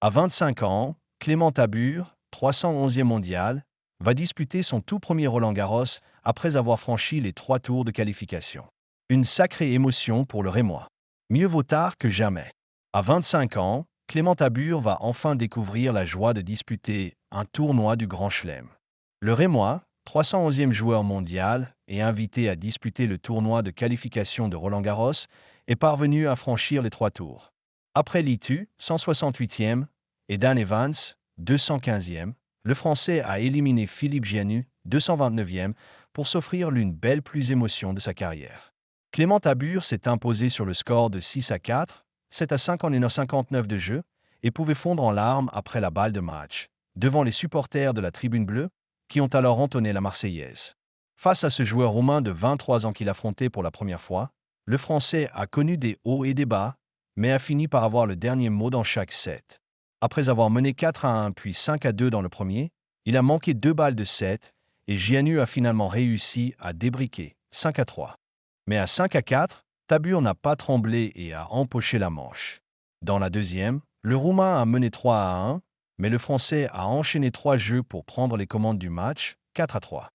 À 25 ans, Clément Tabure, 311e mondial, va disputer son tout premier Roland-Garros après avoir franchi les 3 tours de qualification. Une sacrée émotion pour le Rémois. Mieux vaut tard que jamais. À 25 ans, Clément Tabure va enfin découvrir la joie de disputer un tournoi du Grand Chelem. Le Rémois, 311e joueur mondial et invité à disputer le tournoi de qualification de Roland-Garros, est parvenu à franchir les 3 tours. Après Litu, 168e, et Dan Evans, 215e, le Français a éliminé Philippe Gianu, 229e, pour s'offrir l'une belle plus émotion de sa carrière. Clément Tabure s'est imposé sur le score de 6-4, 7-5 en 1h59 de jeu, et pouvait fondre en larmes après la balle de match, devant les supporters de la tribune bleue, qui ont alors entonné la Marseillaise. Face à ce joueur roumain de 23 ans qu'il affrontait pour la première fois, le Français a connu des hauts et des bas, mais a fini par avoir le dernier mot dans chaque set. Après avoir mené 4-1 puis 5-2 dans le premier, il a manqué 2 balles de 7 et Gianu a finalement réussi à débriquer 5-3. Mais à 5-4, Tabure n'a pas tremblé et a empoché la manche. Dans la deuxième, le Roumain a mené 3-1, mais le Français a enchaîné 3 jeux pour prendre les commandes du match 4-3.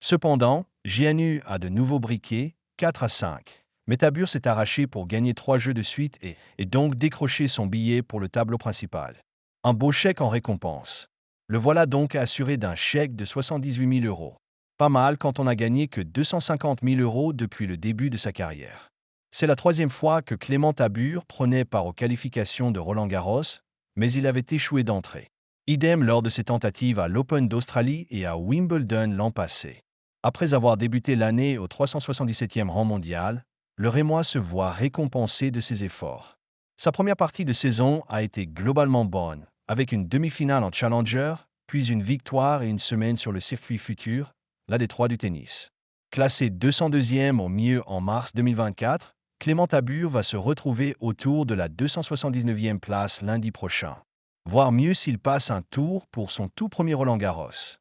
Cependant, Gianu a de nouveau briqué 4-5. Mais Tabure s'est arraché pour gagner 3 jeux de suite et donc décrocher son billet pour le tableau principal. Un beau chèque en récompense. Le voilà donc assuré d'un chèque de 78 000 euros. Pas mal quand on a gagné que 250 000 euros depuis le début de sa carrière. C'est la 3e fois que Clément Tabure prenait part aux qualifications de Roland-Garros, mais il avait échoué d'entrée. Idem lors de ses tentatives à l'Open d'Australie et à Wimbledon l'an passé. Après avoir débuté l'année au 377e rang mondial, le Rémois se voit récompensé de ses efforts. Sa première partie de saison a été globalement bonne, avec une demi-finale en Challenger, puis une victoire et une semaine sur le circuit futur, la Détroit du tennis. Classé 202e au mieux en mars 2024, Clément Tabure va se retrouver autour de la 279e place lundi prochain. Voire mieux s'il passe un tour pour son tout premier Roland-Garros.